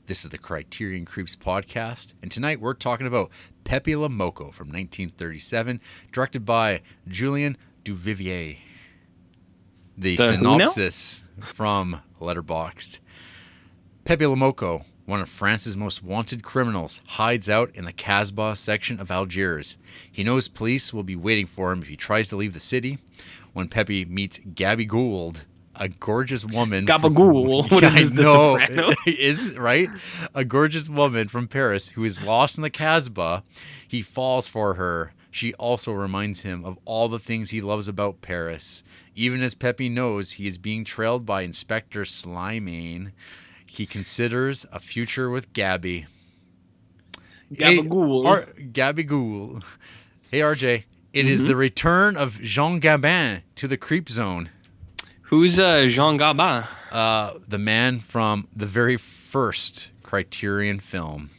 This is the Criterion Creeps podcast, and tonight we're talking about Pepe Le Moko from 1937, directed by Julien Duvivier. The synopsis from Letterboxd. Pepe Le Moko, one of France's most wanted criminals, hides out in the Casbah section of Algiers. He knows police will be waiting for him if he tries to leave the city. When Pepe meets Gabby Gould, a gorgeous woman. Gabagool. What is this, The Sopranos? Isn't right? A gorgeous woman from Paris who is lost in the Casbah. He falls for her. She also reminds him of all the things he loves about Paris. Even as Pepe knows he is being trailed by Inspector Slimane, he considers a future with Gabby. Gabagool. Gabby Gould. Hey, RJ. It is the return of Jean Gabin to the Creep Zone. Who's Jean Gabin? The man from the very first Criterion film,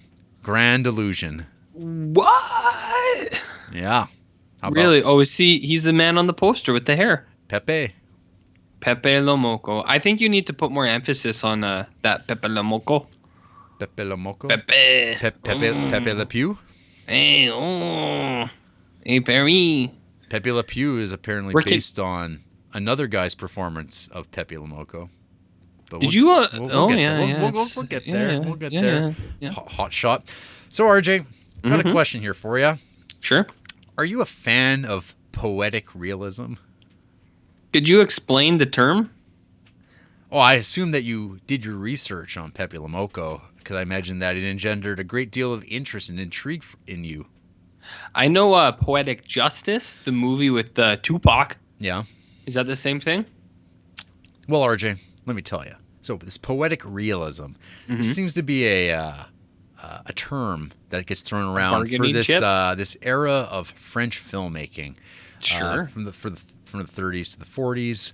Grand Illusion. What? Yeah. Really? Oh, he's the man on the poster with the hair. Pepe Le Moko. I think you need to put more emphasis on that Pepe Le Moko. Pepe Le Moko? Pepe Le Pew? Hey, hey, Perry. Pepe Le Pew is apparently based on another guy's performance of Pepe Le Moko. But Did you? We'll get there. We'll get there. Yeah. Hot shot. So, RJ, got a question here for you. Sure. Are you a fan of poetic realism? Could you explain the term? Oh, I assume that you did your research on Pepe Le Moko, because I imagine that it engendered a great deal of interest and intrigue in you. I know Poetic Justice, the movie with Tupac. Yeah. Is that the same thing? Well, RJ, let me tell you. So this poetic realism, this seems to be a term that gets thrown around for this this era of French filmmaking. Sure. From the 30s to the 40s.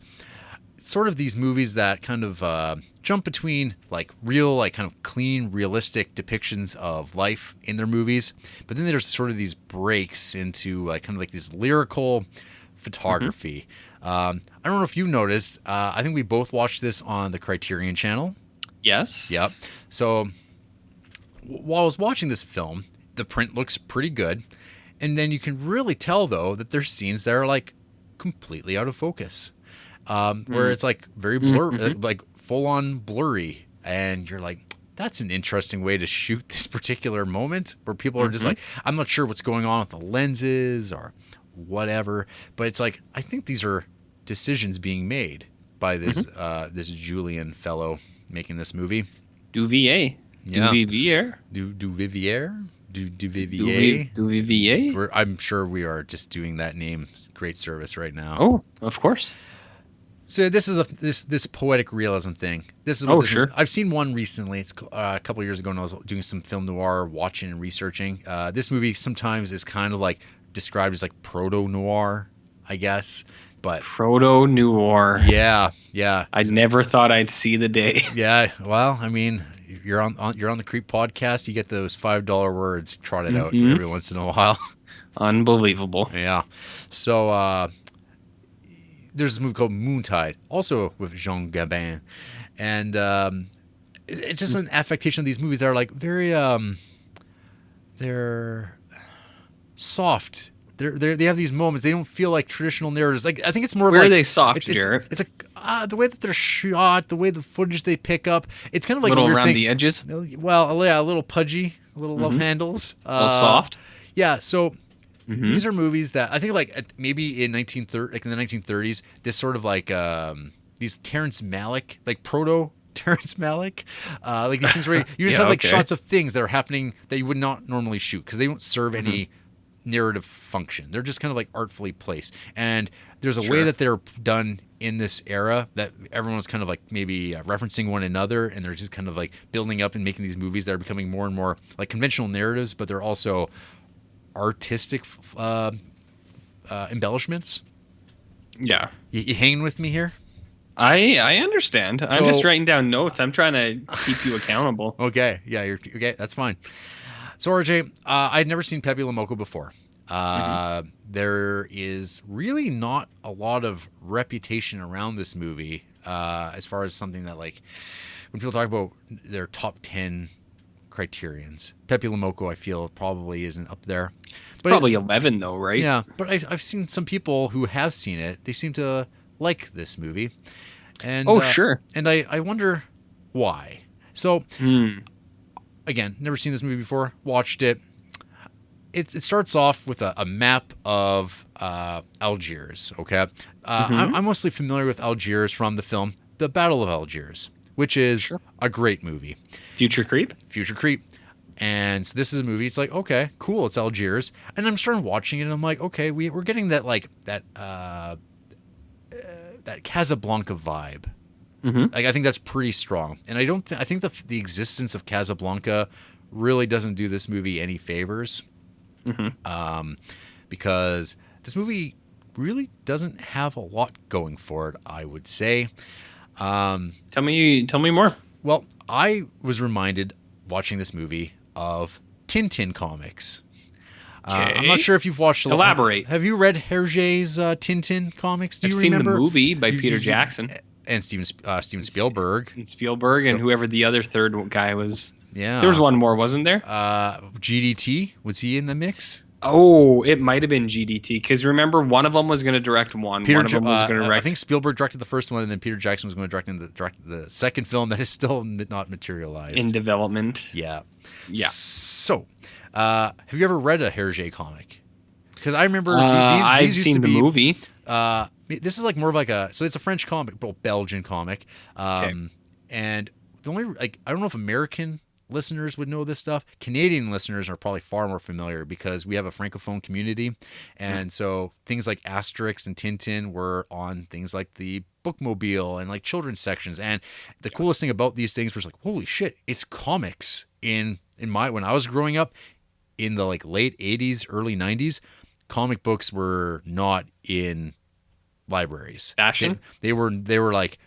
Sort of these movies that kind of jump between like real, like kind of clean, realistic depictions of life in their movies, but then there's sort of these breaks into kind of like this lyrical photography. I don't know if you noticed. I think we both watched this on the Criterion channel. Yes. Yep. So while I was watching this film, the print looks pretty good, and then you can really tell though that there's scenes that are like completely out of focus. Where it's like very blurry, like full on blurry, and you're like, that's an interesting way to shoot this particular moment where people are just like, I'm not sure what's going on with the lenses or whatever, but it's like, I think these are decisions being made by this this Julien fellow making this movie. Duvivier. Yeah. Duvivier. Duvivier. Duvivier. I'm sure we are just doing that name great service right now. Oh, of course. So this is this poetic realism thing. This is sure. I've seen one recently. It's a couple of years ago when I was doing some film noir watching and researching. This movie sometimes is kind of like described as like proto noir, I guess. But proto noir. Yeah. I never thought I'd see the day. Yeah. Well, I mean, you're on the Creep podcast. You get those $5 words trotted out every once in a while. Unbelievable. Yeah. So there's this movie called Moontide, also with Jean Gabin, and it's just an affectation of these movies that are like very they're soft. They have these moments. They don't feel like traditional narratives. Like I think it's more where of like, are they soft, Jarrett? It's the way that they're shot, the way the footage they pick up. It's kind of like little a weird around thing. The edges. Well, yeah, a little pudgy, a little love handles, a little soft. Yeah, so. These are movies that I think like maybe in the 1930s, this sort of like these Terrence Malick, like proto Terrence Malick, like these things where you just have like shots of things that are happening that you would not normally shoot because they don't serve any narrative function. They're just kind of like artfully placed. And there's a way that they're done in this era that everyone's kind of like maybe referencing one another, and they're just kind of like building up and making these movies that are becoming more and more like conventional narratives, but they're also artistic embellishments. Yeah. You hanging with me here? I understand. So, I'm just writing down notes. I'm trying to keep you accountable. Okay. Yeah, you're okay. That's fine. So, RJ, I'd never seen Pepe Le Moko before. There is really not a lot of reputation around this movie as far as something that, like, when people talk about their top 10 Criterion's. Pepe Le Moko, I feel, probably isn't up there. But Probably 11 though, right? yeah, but I've seen some people who have seen it. They seem to like this movie, and Sure. and I wonder why. So Hmm. again, never seen this movie before. Watched it. It starts off with a map of Algiers. Okay, I'm mostly familiar with Algiers from the film The Battle of Algiers, which is a great movie. Future Creep? Future Creep. And so this is a movie. It's like, okay, cool. It's Algiers. And I'm starting watching it and I'm like, okay, we're getting that that Casablanca vibe. Mm-hmm. Like, I think that's pretty strong. And I think the existence of Casablanca really doesn't do this movie any favors. Mm-hmm. Because this movie really doesn't have a lot going for it, I would say. Tell me more. Well, I was reminded watching this movie of Tintin comics. I'm not sure if you've watched. Elaborate. Have you read Hergé's Tintin comics? Do you I've seen remember the movie by Peter Jackson and Steven Spielberg and Spielberg and whoever the other third guy was. Yeah, there was one more, wasn't there? GDT, was he in the mix? Oh, it might have been GDT because remember one of them was going to direct one. One of them was going to direct. I think Spielberg directed the first one, and then Peter Jackson was going to direct the second film that is still not materialized in development. Yeah. So, have you ever read a Hergé comic? Because I remember I've these used seen to be the movie. This is like more of like so it's a French comic, Belgian comic, and the only I don't know if American listeners would know this stuff. Canadian listeners are probably far more familiar because we have a francophone community, and so things like Asterix and Tintin were on things like the bookmobile and like children's sections. And the coolest thing about these things was like, holy shit, it's comics. When I was growing up in the like late 80s, early 90s, comic books were not in libraries. Fashion. They were like,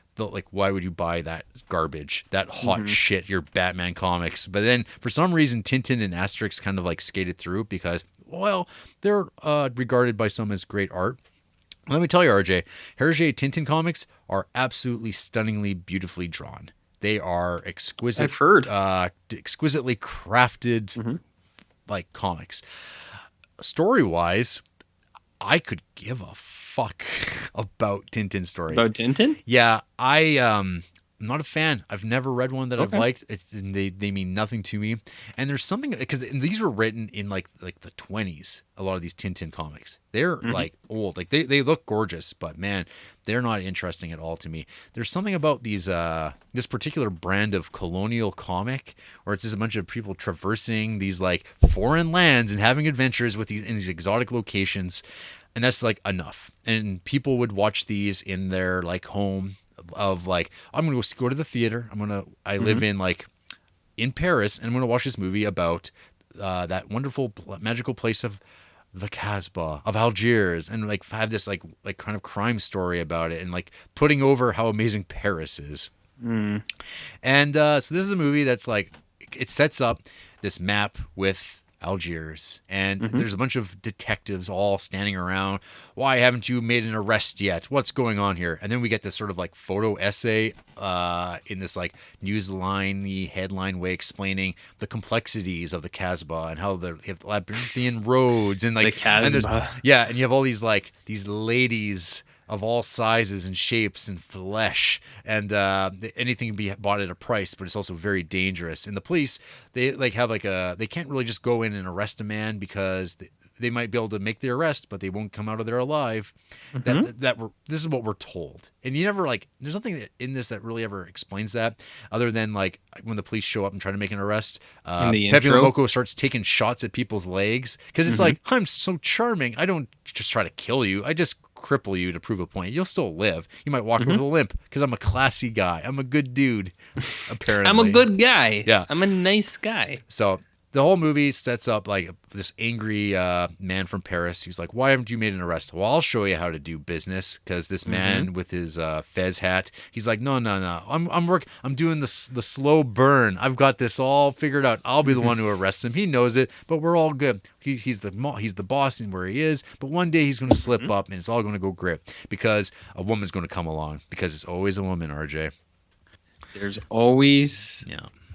why would you buy that garbage, that hot shit, your Batman comics? But then for some reason, Tintin and Asterix kind of like skated through because, well, they're regarded by some as great art. Let me tell you, RJ, Hergé Tintin comics are absolutely stunningly beautifully drawn. They are exquisite. I've heard. Exquisitely crafted like comics. Story-wise, I could give a fuck about Tintin stories. About Tintin? Yeah, I'm not a fan. I've never read one that I've liked. They mean nothing to me. And there's something because these were written in like the 20s. A lot of these Tintin comics, they're like old. Like they look gorgeous, but man, they're not interesting at all to me. There's something about these this particular brand of colonial comic where it's just a bunch of people traversing these like foreign lands and having adventures with these exotic locations. And that's like enough. And people would watch these in their like home of like, I'm going to go to the theater. I live in like in Paris and I'm going to watch this movie about that wonderful magical place of the Casbah of Algiers and like have this like kind of crime story about it and like putting over how amazing Paris is. And so this is a movie that's like, it sets up this map with Algiers, and there's a bunch of detectives all standing around. Why haven't you made an arrest yet? What's going on here? And then we get this sort of like photo essay in this like newsline-y headline way explaining the complexities of the Casbah and how they have labyrinthian roads and like the Casbah. And you have all these like these ladies of all sizes and shapes and flesh, and anything can be bought at a price, but it's also very dangerous. And the police, they like have like they can't really just go in and arrest a man because they might be able to make the arrest, but they won't come out of there alive. This is what we're told, and you never like. There's nothing in this that really ever explains that, other than like when the police show up and try to make an arrest. Pepe Le Moko starts taking shots at people's legs because it's like, I'm so charming. I don't just try to kill you. I just cripple you to prove a point. You'll still live. You might walk with a limp because I'm a classy guy. I'm a good dude. Apparently, I'm a good guy. Yeah, I'm a nice guy. So the whole movie sets up like this angry man from Paris. He's like, why haven't you made an arrest? Well, I'll show you how to do business. Because this man with his fez hat, he's like, no. I'm doing the slow burn. I've got this all figured out. I'll be the one who arrests him. He knows it, but we're all good. He's the boss in where he is. But one day he's going to slip up, and it's all going to go great because a woman's going to come along. Because it's always a woman, RJ. There's always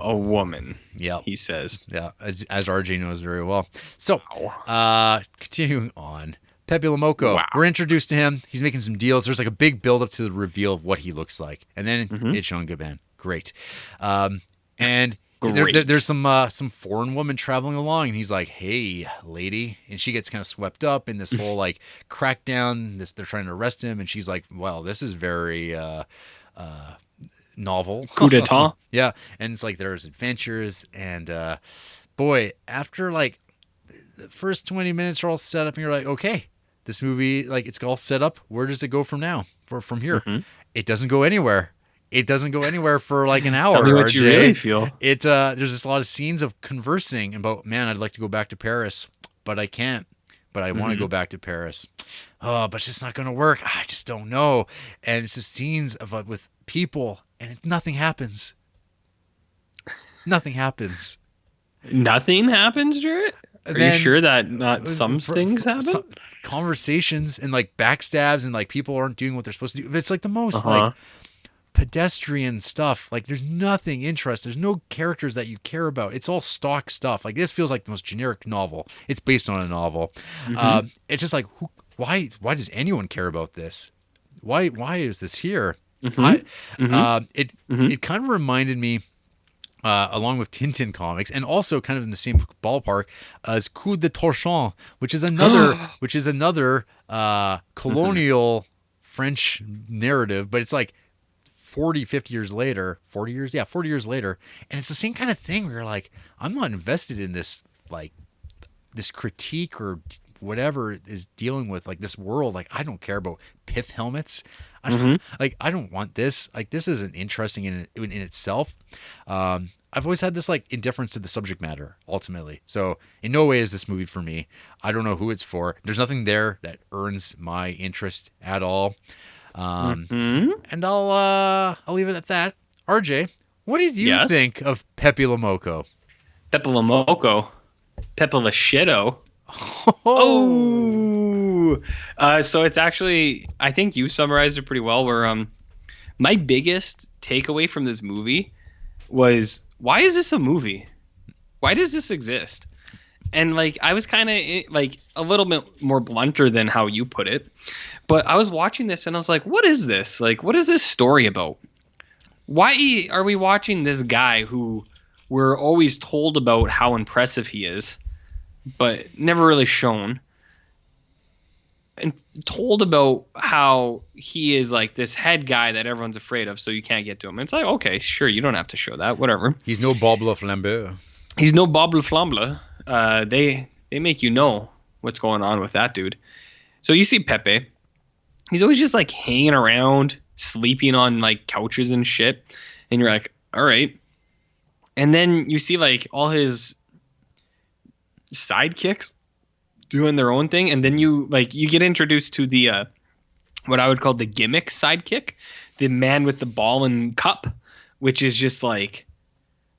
a woman. Yeah. He says. Yeah, as RJ knows very well. So, Wow. continuing on. Pepe Le Moko, Wow. we're introduced to him. He's making some deals. There's like a big build up to the reveal of what he looks like. And then it's Jean Gabin. Great. And Great. there's some foreign woman traveling along, and he's like, "Hey, lady," and she gets kind of swept up in this whole like crackdown. They're trying to arrest him, and she's like, "Well, this is very novel." Coup d'etat. Yeah, and it's like there's adventures, and boy, after like the first 20 minutes are all set up, and you're like, okay, this movie, like it's all set up. Where does it go from now? From here, it doesn't go anywhere. It doesn't go anywhere for like an hour. Tell me what RJ. you really feel. There's just a lot of scenes of conversing about, man, I'd like to go back to Paris, but I can't. But I want to go back to Paris. Oh, but it's just not going to work. I just don't know. And it's just scenes of with people, and nothing happens. Nothing happens. Nothing happens, Jarrett? Are you sure that not some things happen? Some conversations and like backstabs and like people aren't doing what they're supposed to do. It's like the most like pedestrian stuff. Like there's nothing interesting. There's no characters that you care about. It's all stock stuff. Like this feels like the most generic novel. It's based on a novel. It's just like why does anyone care about this? Why is this here? It kind of reminded me, along with Tintin comics, and also kind of in the same ballpark as Coup de Torchon, which is another colonial French narrative, but it's like 50 years later, 40 years later, and it's the same kind of thing where you're like, I'm not invested in this, like this critique or whatever is dealing with like this world. Like I don't care about pith helmets. I don't want this. Like this isn't interesting in itself. I've always had this like indifference to the subject matter ultimately. So in no way is this movie for me. I don't know who it's for. There's nothing there that earns my interest at all. And I'll leave it at that. RJ, what did you think of Pepe Le Moko? Pepe Le Moko. Pepe Le Shitto. Oh. So it's actually, I think you summarized it pretty well, where my biggest takeaway from this movie was, why is this a movie? Why does this exist? And like I was kind of like a little bit more blunter than how you put it, but I was watching this and I was like, what is this? Like, what is this story about? Why are we watching this guy who we're always told about how impressive he is, but never really shown, and told about how he is like this head guy that everyone's afraid of, so you can't get to him. It's like, okay, sure, you don't have to show that, whatever. He's no Bob Le Flambeur. He's no Bob Le Flambeur. They make you know what's going on with that dude. So you see Pepe. He's always just like hanging around, sleeping on like couches and shit. And you're like, all right. And then you see like all his sidekicks doing their own thing. And then you get introduced to the, what I would call the Gimmick Sidekick, the man with the ball and cup, which is just like,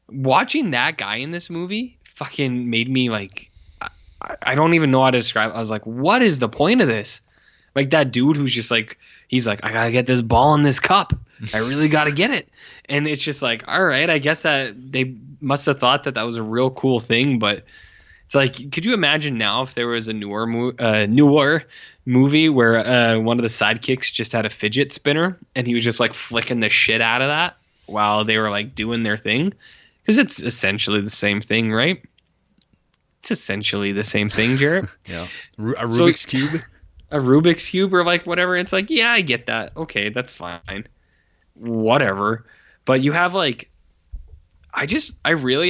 watching that guy in this movie fucking made me like, I don't even know how to describe it. I was like, what is the point of this? Like that dude who's just like, he's like, I gotta get this ball in this cup. I really gotta get it. And it's just like, all right, I guess that they must have thought that was a real cool thing. But it's like, could you imagine now if there was a newer movie where one of the sidekicks just had a fidget spinner and he was just like flicking the shit out of that while they were like doing their thing? Because it's essentially the same thing, right? It's essentially the same thing, Jarrett. Yeah. A Rubik's Cube? A Rubik's Cube or like whatever. It's like, yeah, I get that. Okay, that's fine. Whatever. But you have like, I really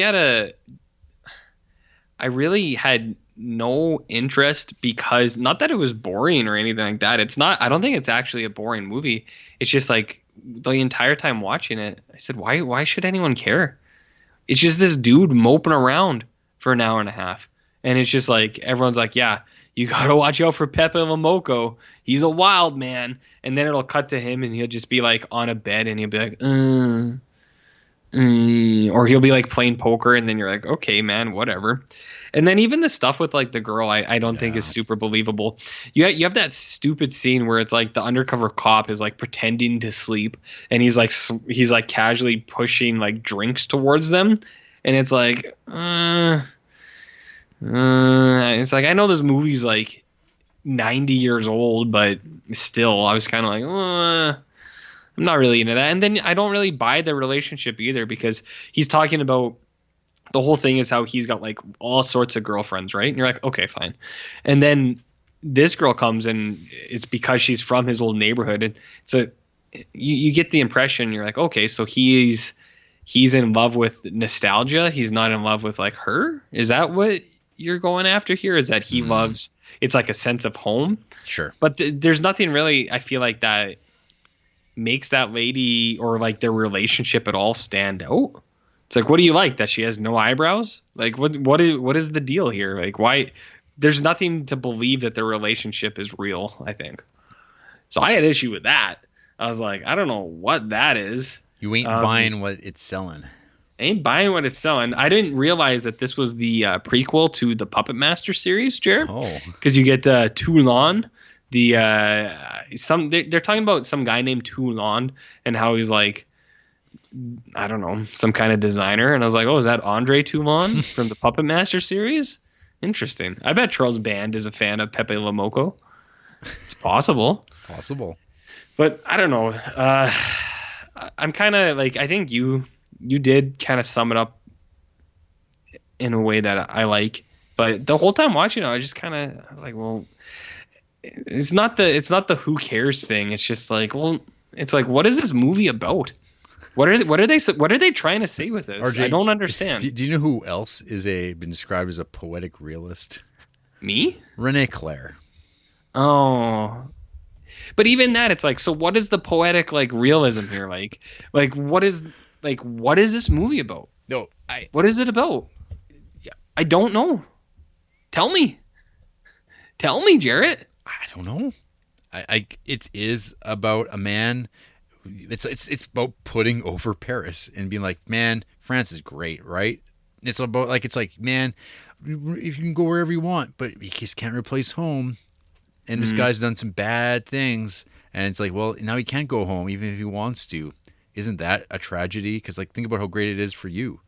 had no interest, because not that it was boring or anything like that. It's not, I don't think it's actually a boring movie. It's just like the entire time watching it, I said, why should anyone care? It's just this dude moping around for an hour and a half. And it's just like, everyone's like, yeah, you got to watch out for Pepe Le Moko. He's a wild man. And then it'll cut to him and he'll just be like on a bed and he'll be like, Or he'll be like playing poker, and then you're like, okay, man, whatever. And then even the stuff with like the girl, I don't think is super believable. You have that stupid scene where it's like the undercover cop is like pretending to sleep, and he's like casually pushing like drinks towards them, and it's like, it's like I know this movie's like 90 years old, but still, I was kind of like, I'm not really into that. And then I don't really buy the relationship either, because he's talking about the whole thing is how he's got like all sorts of girlfriends, right? And you're like, okay, fine. And then this girl comes, and it's because she's from his old neighborhood. And so you get the impression, you're like, okay, so he's in love with nostalgia. He's not in love with like her. Is that what you're going after here? Is that he loves, it's like a sense of home? Sure. But there's nothing really, I feel like, that makes that lady or like their relationship at all stand out. It's like, what do you like? That she has no eyebrows? Like, what is the deal here? Like, why? There's nothing to believe that their relationship is real, I think. So I had issue with that. I was like, I don't know what that is. You ain't buying what it's selling. I ain't buying what it's selling. I didn't realize that this was the prequel to the Puppet Master series, Jared. Oh. Because you get Toulon. They're talking about some guy named Toulon and how he's like, I don't know, some kind of designer. And I was like, oh, is that Andre Toulon from the Puppet Master series? Interesting. I bet Charles Band is a fan of Pepe Le Moko. It's possible. Possible. But I don't know. I'm kind of like, I think you did kind of sum it up in a way that I like. But the whole time watching it, I was just kind of like, well, it's not the who cares thing. It's just like, well, it's like, what is this movie about? What are they trying to say with this? RJ, I don't understand. Do you know who else is been described as a poetic realist? Me? Rene Clair. Oh. But even that, it's like, so what is the poetic like realism here? Like what is this movie about? No, what is it about? Yeah. I don't know. Tell me, Jarrett. I don't know. It is about a man. It's about putting over Paris and being like, man, France is great, right? It's about like, man, if you can go wherever you want, but you just can't replace home. And this guy's done some bad things, and it's like, well, now he can't go home even if he wants to. Isn't that a tragedy? Because like, think about how great it is for you.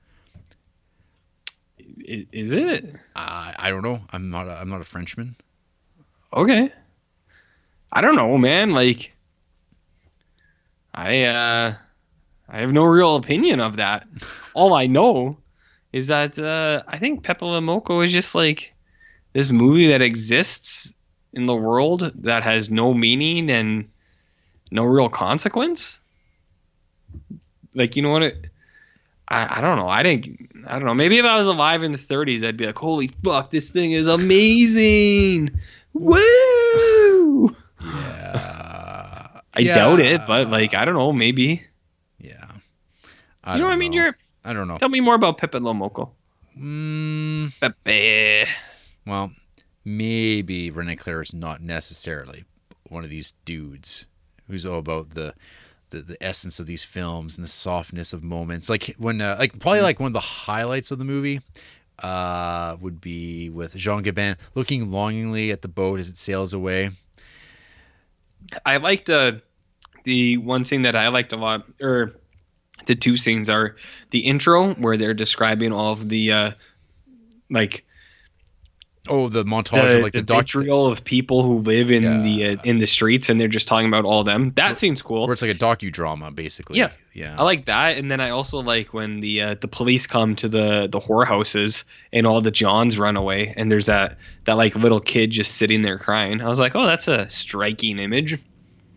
Is it? I don't know. I'm not a Frenchman. Okay. I don't know, man. Like, I have no real opinion of that. All I know is that I think Pepe Le Moko is just like this movie that exists in the world that has no meaning and no real consequence. Like, you know what? I don't know. I don't know. Maybe if I was alive in the 30s, I'd be like, holy fuck, this thing is amazing. Woo! Yeah. I doubt it, but like, I don't know, maybe. Yeah. You know what I mean, Jared? I don't know. Tell me more about Pepe Le Moko. Pepe. Well, maybe Rene Clair is not necessarily one of these dudes who's all about the essence of these films and the softness of moments. Like when, probably like one of the highlights of the movie would be with Jean Gabin looking longingly at the boat as it sails away. I liked the one scene that I liked a lot, or the two scenes are the intro where they're describing all of the the montage of like the vitriol of people who live in the streets, and they're just talking about all of them. That seems cool. Where it's like a docudrama, basically. Yeah. I like that, and then I also like when the police come to the whorehouses and all the Johns run away, and there's that like little kid just sitting there crying. I was like, oh, that's a striking image.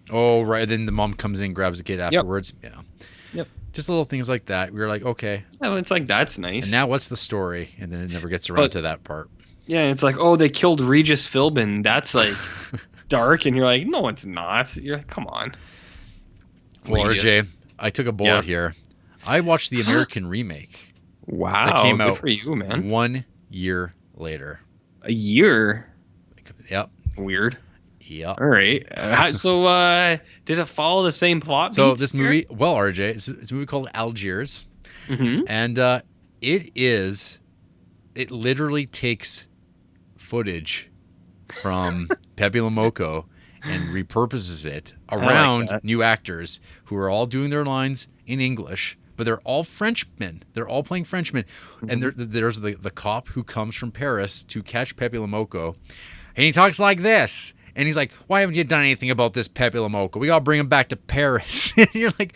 Oh, right. Then the mom comes in, grabs the kid afterwards. Yep. Yeah. Yep. Just little things like that. We were like, okay. Oh, it's like, that's nice. And now what's the story? And then it never gets around to that part. Yeah, and it's like, oh, they killed Regis Philbin. That's like dark, and you're like, no, it's not. You're like, come on. Well, RJ, I took a bullet here. I watched the American remake. Wow, that came out good for you, man. 1 year later. A year? Yep. It's weird. Yep. All right. So, did it follow the same plot? So this movie, well, RJ, it's a movie called Algiers. And it literally takes footage from Pepe Le Moko and repurposes it around new actors who are all doing their lines in English, but they're all Frenchmen. They're all playing Frenchmen. And there's the cop who comes from Paris to catch Pepe Le Moko, and he talks like this. And he's like, "Why haven't you done anything about this Pepe Le Moko? We gotta bring him back to Paris." And you're like,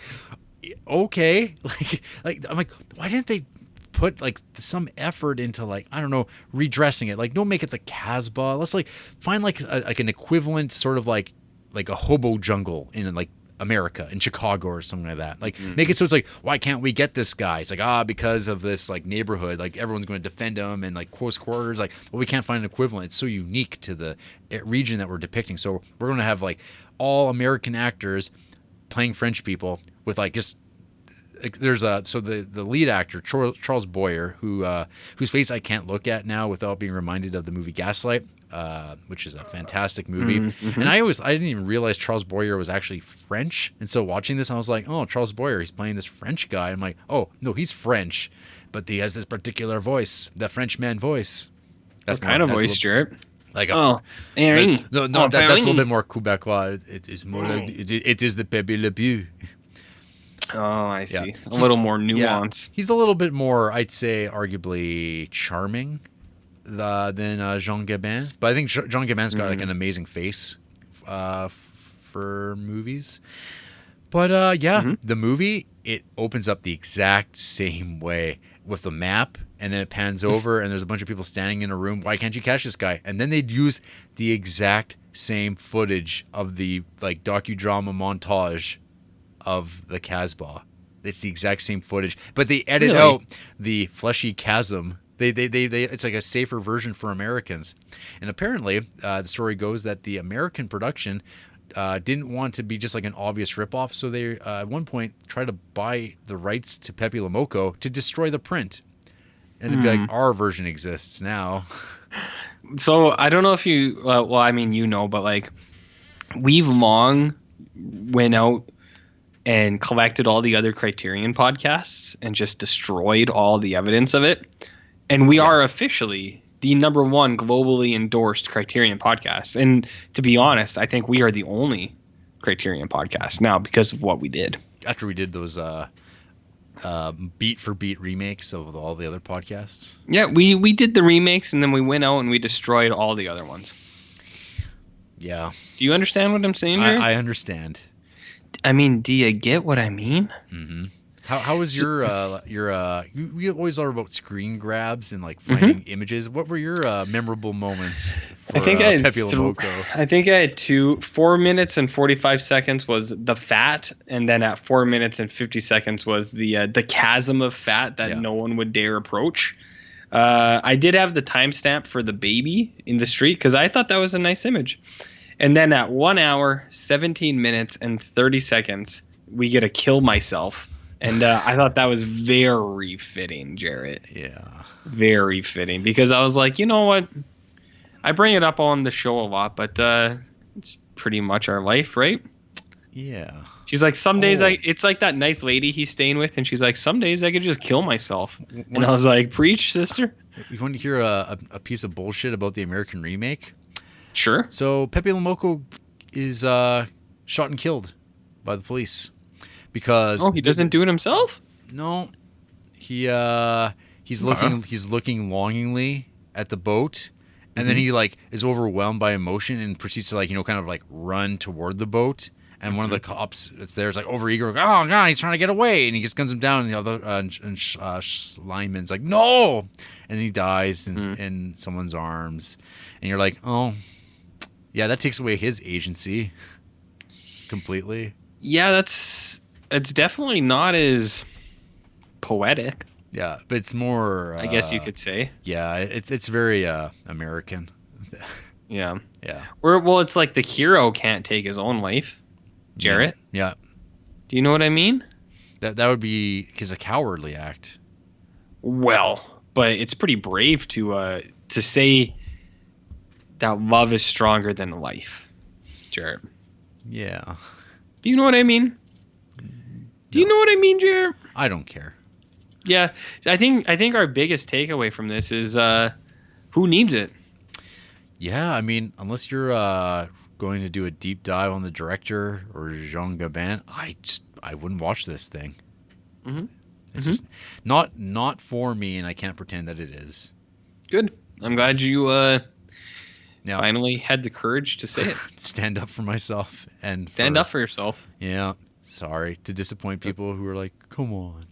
okay, like I'm like, why didn't they put like some effort into, like, I don't know, redressing it? Like, don't make it the Casbah. Let's like find like an equivalent sort of like a hobo jungle in like America, in Chicago or something like that. Like make it so it's like, why can't we get this guy? It's like, because of this like neighborhood, like everyone's going to defend him and like close quarters. Like, well, we can't find an equivalent. It's so unique to the region that we're depicting. So we're going to have like all American actors playing French people with like just there's the lead actor Charles Boyer, whose face I can't look at now without being reminded of the movie Gaslight, which is a fantastic movie. And I didn't even realize Charles Boyer was actually French. And so watching this, I was like, oh, Charles Boyer, he's playing this French guy. I'm like, oh no, he's French, but he has this particular voice, the Frenchman voice. That's what kind of voice, Jarrett? Like no, that's a little bit more Quebecois. It is more like it is the Pepe Le Pew. Oh, I see. Yeah. A little more nuance. Yeah. He's a little bit more, I'd say, arguably charming than Jean Gabin. But I think Jean Gabin's got like an amazing face for movies. But the movie, it opens up the exact same way with the map, and then it pans over, and there's a bunch of people standing in a room. Why can't you catch this guy? And then they'd use the exact same footage of the like docudrama montage of the Casbah. It's the exact same footage, but they edit out the fleshy chasm. They it's like a safer version for Americans. And apparently, the story goes that the American production didn't want to be just like an obvious ripoff, so they at one point tried to buy the rights to Pepe Le Moko to destroy the print, and they'd be like, our version exists now. So I don't know if you, well, I mean, but like we've long went out and collected all the other Criterion podcasts and just destroyed all the evidence of it. And we are officially the number one globally endorsed Criterion podcast. And to be honest, I think we are the only Criterion podcast now because of what we did. After we did those beat for beat remakes of all the other podcasts. Yeah, we did the remakes, and then we went out and we destroyed all the other ones. Yeah. Do you understand what I'm saying here? I understand. I mean, do you get what I mean? Mm-hmm. How was your you always are about screen grabs and like finding images. What were your memorable moments for Pepe Le Moko? I think I had 4 minutes and 45 seconds was the fat, and then at 4 minutes and 50 seconds was the chasm of fat that no one would dare approach. I did have the timestamp for the baby in the street because I thought that was a nice image. And then at 1 hour, 17 minutes, and 30 seconds, we get a kill myself. And I thought that was very fitting, Jarrett. Yeah. Very fitting. Because I was like, you know what? I bring it up on the show a lot, but it's pretty much our life, right? Yeah. She's like, some days it's like that nice lady he's staying with, and she's like, some days I could just kill myself. And I was like, preach, sister. You want to hear a piece of bullshit about the American remake? Sure. So Pepe Le Moko is shot and killed by the police because he doesn't do it himself? No, he's looking longingly at the boat, and then he like is overwhelmed by emotion and proceeds to like kind of like run toward the boat. And one of the cops that's there is like overeager. Oh god, he's trying to get away, and he just guns him down. And the other lineman's like, no, and he dies in someone's arms. And you're like, oh. Yeah, that takes away his agency completely. Yeah, it's definitely not as poetic. Yeah, but it's more. I guess you could say. Yeah, it's very American. Yeah. Yeah. Well, it's like the hero can't take his own life, Jarrett. Yeah. Do you know what I mean? That would be a cowardly act. Well, but it's pretty brave to say that love is stronger than life, Jarrett. Yeah. Do you know what I mean? Do you know what I mean, Jarrett? I don't care. Yeah, I think our biggest takeaway from this is who needs it? Yeah, I mean, unless you're going to do a deep dive on the director or Jean Gabin, I wouldn't watch this thing. Mm-hmm. It's just not for me, and I can't pretend that it is. Good. I'm glad you Now, finally had the courage to say it. stand up for myself and Stand up for yourself. Yeah, sorry to disappoint people who are like, come on,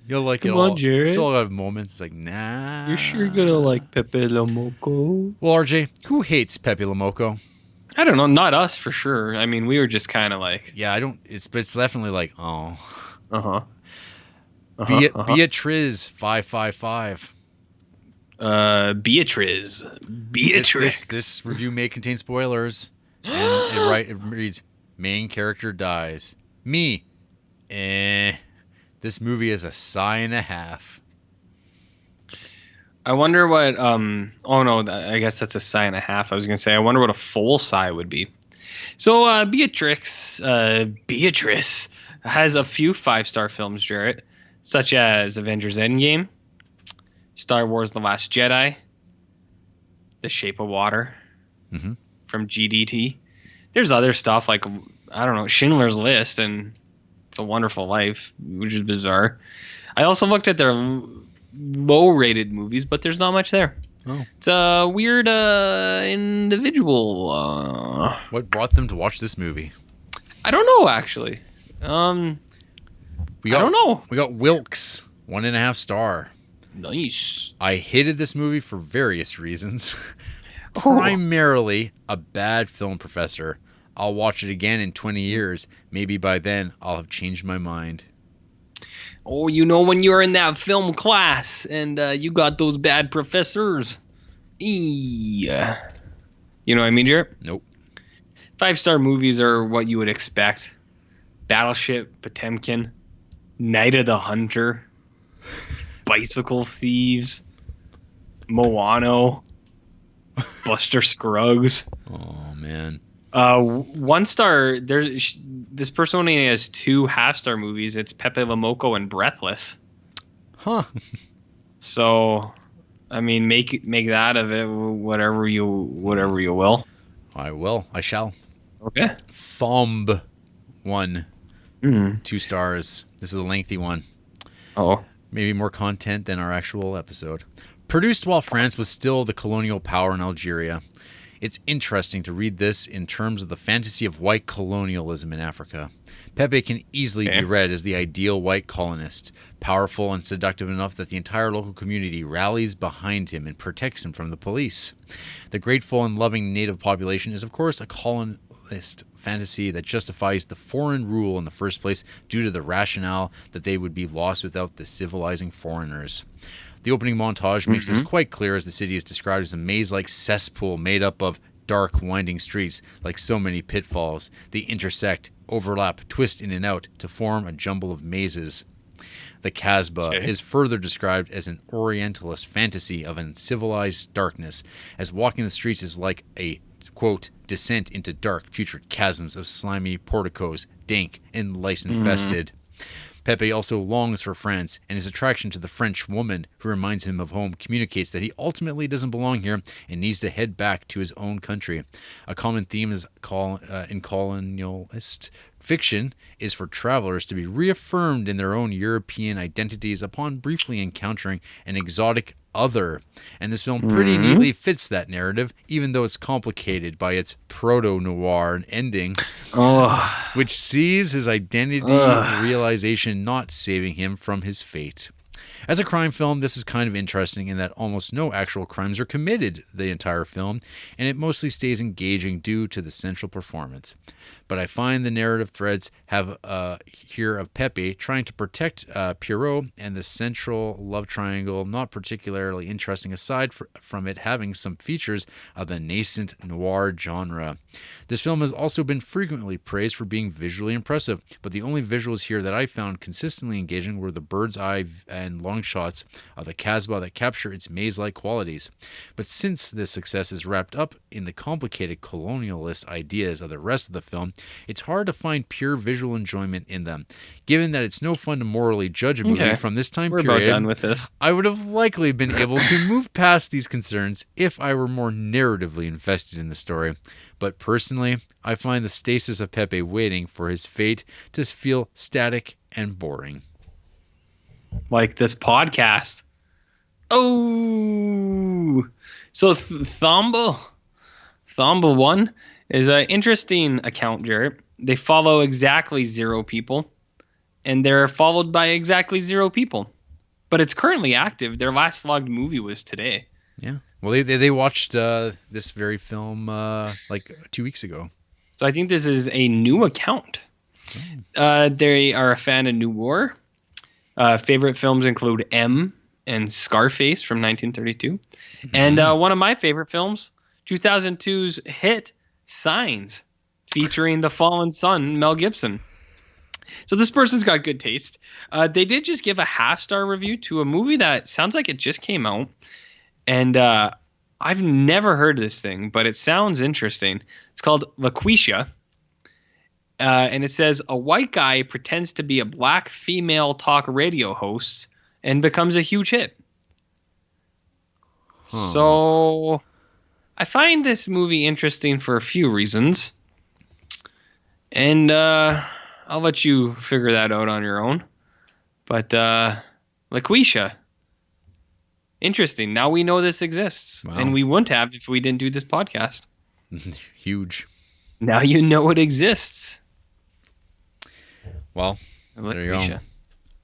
you'll like Come it on, all. Jarrett. It's all out of moments. It's like, nah. You're sure gonna like Pepe Le Moko? Well, RJ, who hates Pepe Le Moko? I don't know. Not us for sure. I mean, we were just kind of like, Yeah, I don't. It's definitely like, oh. Beatriz 555. Beatriz. This review may contain spoilers, and it reads: main character dies. Me, this movie is a sigh and a half. I wonder what. Oh no, I guess that's a sigh and a half. I was gonna say. I wonder what a full sigh would be. So Beatrice has a few 5-star films, Jarrett, such as Avengers Endgame, Star Wars: The Last Jedi, The Shape of Water, from GDT. There's other stuff like, I don't know, Schindler's List and It's a Wonderful Life, which is bizarre. I also looked at their low-rated movies, but there's not much there. Oh. It's a weird individual. What brought them to watch this movie? I don't know, actually. I don't know. We got Wilkes, 1.5 star. Nice. I hated this movie for various reasons. Primarily a bad film professor. I'll watch it again in 20 years. Maybe by then I'll have changed my mind. Oh, you know when you were in that film class and you got those bad professors. You know what I mean, Jarrett? Nope. 5-star movies are what you would expect. Battleship Potemkin, Night of the Hunter, Bicycle Thieves, Moano, Buster Scruggs. Oh, man. 1-star, this person only has 2 half-star movies. It's Pepe Le Moko and Breathless. Huh. So, I mean, make that of it whatever you will. I will. I shall. Okay. Thomb 1. 2 stars. This is a lengthy one. Oh. Maybe more content than our actual episode. Produced while France was still the colonial power in Algeria. It's interesting to read this in terms of the fantasy of white colonialism in Africa. Pepe can easily be read as the ideal white colonist, powerful and seductive enough that the entire local community rallies behind him and protects him from the police. The grateful and loving native population is, of course, a colonist fantasy that justifies the foreign rule in the first place due to the rationale that they would be lost without the civilizing foreigners. The opening montage makes this quite clear as the city is described as a maze-like cesspool made up of dark, winding streets. Like so many pitfalls, they intersect, overlap, twist in and out to form a jumble of mazes. The Casbah is further described as an Orientalist fantasy of uncivilized darkness, as walking the streets is like a, quote, descent into dark, putrid chasms of slimy porticos, dank and lice-infested. Pepe also longs for France, and his attraction to the French woman who reminds him of home communicates that he ultimately doesn't belong here and needs to head back to his own country. A common theme is in colonialist fiction is for travelers to be reaffirmed in their own European identities upon briefly encountering an exotic other. And this film pretty neatly fits that narrative, even though it's complicated by its proto-noir ending, which sees his identity realization not saving him from his fate. As a crime film, this is kind of interesting in that almost no actual crimes are committed the entire film, and it mostly stays engaging due to the central performance. But I find the narrative threads have here of Pepe trying to protect Pierrot and the central love triangle not particularly interesting aside from it having some features of the nascent noir genre. This film has also been frequently praised for being visually impressive, but the only visuals here that I found consistently engaging were the bird's eye and long long shots of the Casbah that capture its maze-like qualities. But since this success is wrapped up in the complicated colonialist ideas of the rest of the film, it's hard to find pure visual enjoyment in them. Given that it's no fun to morally judge a movie from this time We're period, about done with this. I would have likely been able to move past these concerns if I were more narratively invested in the story. But personally, I find the stasis of Pepe waiting for his fate to feel static and boring. Like this podcast. Oh, so Thomble 1 is an interesting account, Jarrett. They follow exactly 0 people, and they're followed by exactly 0 people. But it's currently active. Their last logged movie was today. Yeah. Well, they watched this very film like 2 weeks ago. So I think this is a new account. They are a fan of New War. Favorite films include M and Scarface from 1932. And one of my favorite films, 2002's hit Signs, featuring the fallen son, Mel Gibson. So this person's got good taste. They did just give a half-star review to a movie that sounds like it just came out. And I've never heard this thing, but it sounds interesting. It's called Laquisha. And it says, a white guy pretends to be a black female talk radio host and becomes a huge hit. So I find this movie interesting for a few reasons. And I'll let you figure that out on your own. But Laquisha. Interesting. Now we know this exists. Wow. And we wouldn't have if we didn't do this podcast. Huge. Now you know it exists. Well, there you go.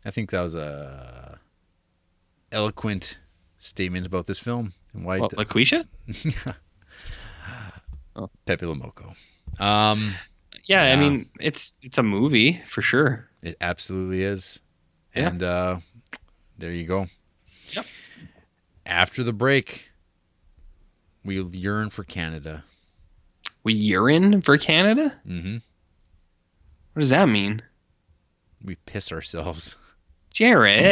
I think that was a eloquent statement about this film and why. Laquisha? Pepe Le Moko. Yeah, I mean it's a movie for sure. It absolutely is. Yeah. And there you go. Yep. After the break, we yearn for Canada. We urine for Canada? Mm-hmm. What does that mean? We piss ourselves. Jarrett.